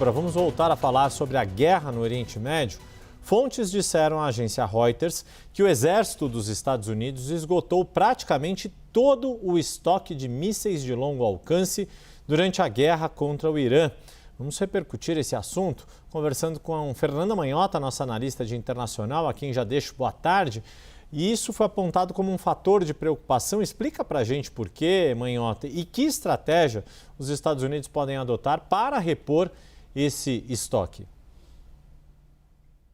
Agora vamos voltar a falar sobre a guerra no Oriente Médio. Fontes disseram à agência Reuters que o exército dos Estados Unidos esgotou praticamente todo o estoque de mísseis de longo alcance durante a guerra contra o Irã. Vamos repercutir esse assunto conversando com Fernanda Manhota, nossa analista de internacional, a quem já deixo boa tarde. E isso foi apontado como um fator de preocupação. Explica para a gente por quê, Manhota, e que estratégia os Estados Unidos podem adotar para repor esse estoque.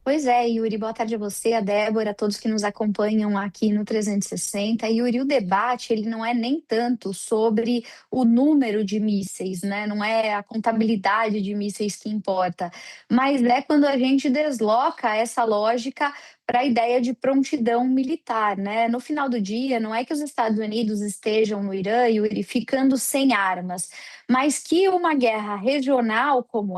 Pois é, Yuri, boa tarde a você, a Débora, a todos que nos acompanham aqui no 360. Yuri, o debate ele não é nem tanto sobre o número de mísseis, né? Não é a contabilidade de mísseis que importa, mas é quando a gente desloca essa lógica para a ideia de prontidão militar, né? No final do dia, não é que os Estados Unidos estejam no Irã, Yuri, ficando sem armas, mas que uma guerra regional como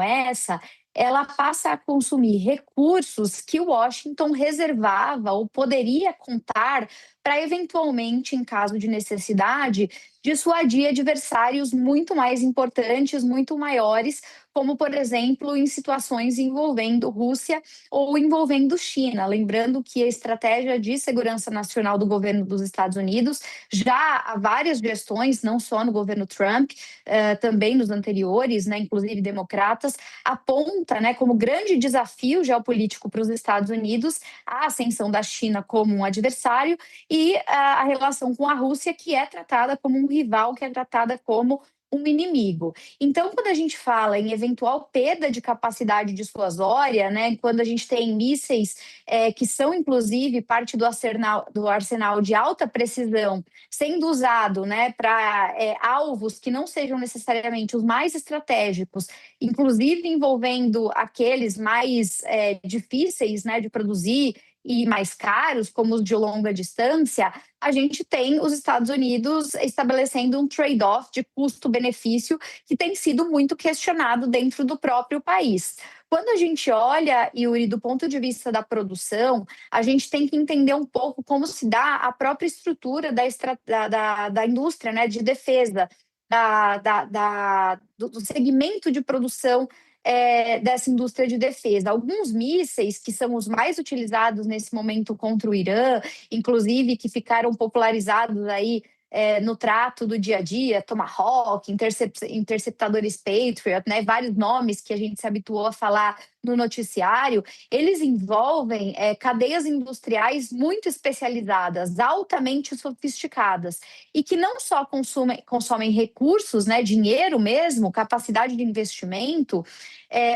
ela passa a consumir recursos que Washington reservava ou poderia contar para, eventualmente, em caso de necessidade, dissuadir adversários muito mais importantes, muito maiores, como, por exemplo, em situações envolvendo Rússia ou envolvendo China. Lembrando que a estratégia de segurança nacional do governo dos Estados Unidos, já há várias gestões, não só no governo Trump, também nos anteriores, né, inclusive democratas, aponta, né, como grande desafio geopolítico para os Estados Unidos a ascensão da China como um adversário e a relação com a Rússia, que é tratada como um rival, que é tratada como um inimigo. Então, quando a gente fala em eventual perda de capacidade dissuasória, né, quando a gente tem mísseis que são, inclusive, parte do arsenal de alta precisão sendo usado, né, para alvos que não sejam necessariamente os mais estratégicos, inclusive envolvendo aqueles mais difíceis, né, de produzir e mais caros, como os de longa distância, a gente tem os Estados Unidos estabelecendo um trade-off de custo-benefício que tem sido muito questionado dentro do próprio país. Quando a gente olha, Yuri, do ponto de vista da produção, a gente tem que entender um pouco como se dá a própria estrutura da indústria, né, de defesa, do segmento de produção dessa indústria de defesa. Alguns mísseis, que são os mais utilizados nesse momento contra o Irã, inclusive que ficaram popularizados aí no trato do dia a dia, Tomahawk, interceptadores Patriot, né, vários nomes que a gente se habituou a falar no noticiário, eles envolvem cadeias industriais muito especializadas, altamente sofisticadas, e que não só consomem recursos, né, dinheiro mesmo, capacidade de investimento,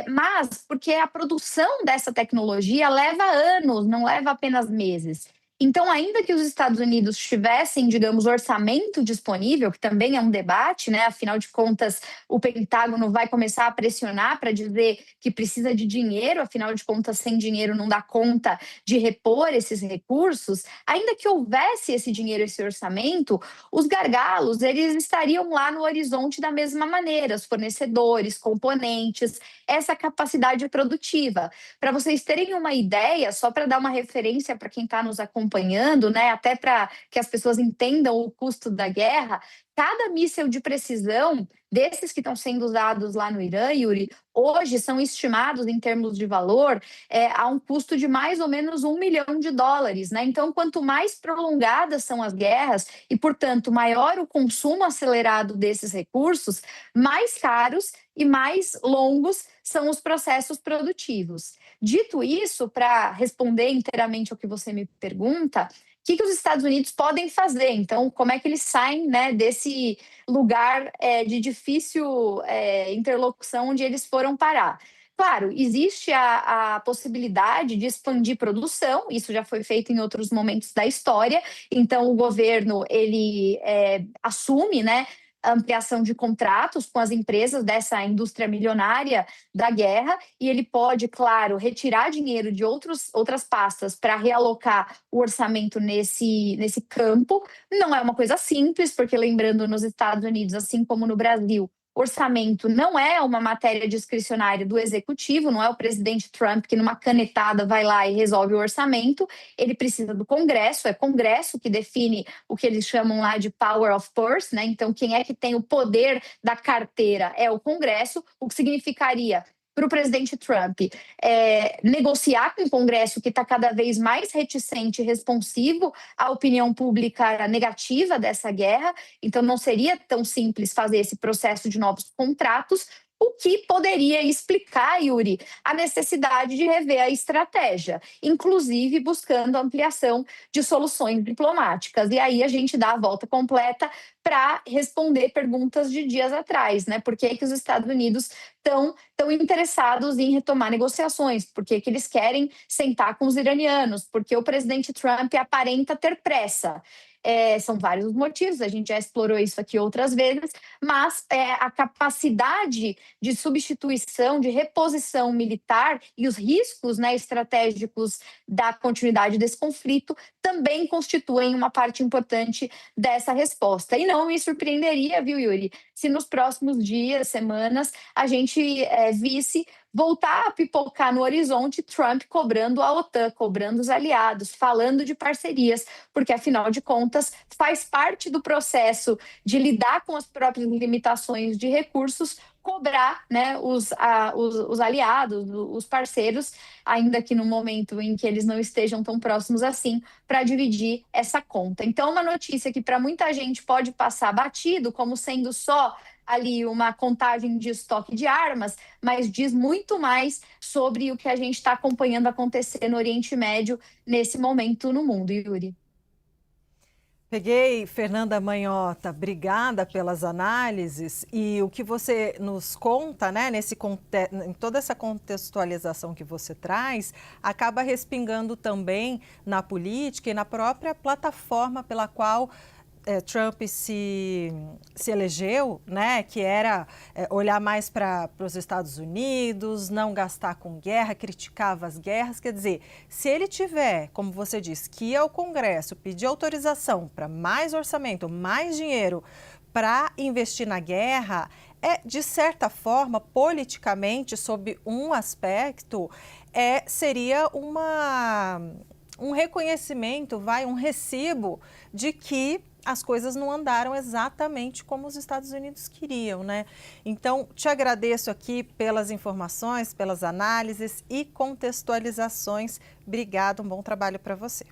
mas porque a produção dessa tecnologia leva anos, não leva apenas meses. Então, ainda que os Estados Unidos tivessem, digamos, orçamento disponível, que também é um debate, né? Afinal de contas, o Pentágono vai começar a pressionar para dizer que precisa de dinheiro, afinal de contas, sem dinheiro não dá conta de repor esses recursos. Ainda que houvesse esse dinheiro, esse orçamento, os gargalos, eles estariam lá no horizonte da mesma maneira, os fornecedores, componentes, essa capacidade produtiva. Para vocês terem uma ideia, só para dar uma referência para quem está nos acompanhando, né, até para que as pessoas entendam o custo da guerra, cada míssil de precisão desses que estão sendo usados lá no Irã, Yuri, hoje são estimados em termos de valor a um custo de mais ou menos US$ 1 milhão, né? Então, quanto mais prolongadas são as guerras e, portanto, maior o consumo acelerado desses recursos, mais caros e mais longos são os processos produtivos. Dito isso, para responder inteiramente ao que você me pergunta, o que os Estados Unidos podem fazer? Então, como é que eles saem, né, desse lugar de difícil interlocução onde eles foram parar? Claro, existe a possibilidade de expandir produção, isso já foi feito em outros momentos da história, então o governo ele assume, né, a ampliação de contratos com as empresas dessa indústria milionária da guerra, e ele pode, claro, retirar dinheiro de outras pastas para realocar o orçamento nesse campo. Não é uma coisa simples, porque lembrando, nos Estados Unidos, assim como no Brasil, orçamento não é uma matéria discricionária do executivo, não é o presidente Trump que numa canetada vai lá e resolve o orçamento, ele precisa do Congresso, é Congresso que define o que eles chamam lá de power of purse, né? Então quem é que tem o poder da carteira é o Congresso, o que significaria para o presidente Trump negociar com o Congresso, que está cada vez mais reticente e responsivo à opinião pública negativa dessa guerra. Então, não seria tão simples fazer esse processo de novos contratos, o que poderia explicar, Yuri, a necessidade de rever a estratégia, inclusive buscando ampliação de soluções diplomáticas. E aí a gente dá a volta completa para responder perguntas de dias atrás, né? Por que os Estados Unidos estão tão interessados em retomar negociações? Por que eles querem sentar com os iranianos? Porque o presidente Trump aparenta ter pressa. São vários os motivos, a gente já explorou isso aqui outras vezes, mas a capacidade de substituição, de reposição militar e os riscos, né, estratégicos da continuidade desse conflito também constituem uma parte importante dessa resposta. E não me surpreenderia, viu, Yuri, se nos próximos dias, semanas, a gente visse voltar a pipocar no horizonte Trump cobrando a OTAN, cobrando os aliados, falando de parcerias, porque, afinal de contas, faz parte do processo de lidar com as próprias limitações de recursos, cobrar, né, os aliados, os parceiros, ainda que no momento em que eles não estejam tão próximos assim, para dividir essa conta. Então, uma notícia que para muita gente pode passar batido, como sendo só ali uma contagem de estoque de armas, mas diz muito mais sobre o que a gente está acompanhando acontecer no Oriente Médio nesse momento no mundo, Yuri. Peguei, Fernanda Manhota, obrigada pelas análises e o que você nos conta, né, em toda essa contextualização que você traz, acaba respingando também na política e na própria plataforma pela qual Trump se elegeu, né, que era olhar mais para os Estados Unidos, não gastar com guerra, criticava as guerras. Quer dizer, se ele tiver, como você disse, que ir ao Congresso pedir autorização para mais orçamento, mais dinheiro para investir na guerra, de certa forma, politicamente, sob um aspecto, seria um reconhecimento, um recibo de que as coisas não andaram exatamente como os Estados Unidos queriam, né? Então, te agradeço aqui pelas informações, pelas análises e contextualizações. Obrigada, um bom trabalho para você.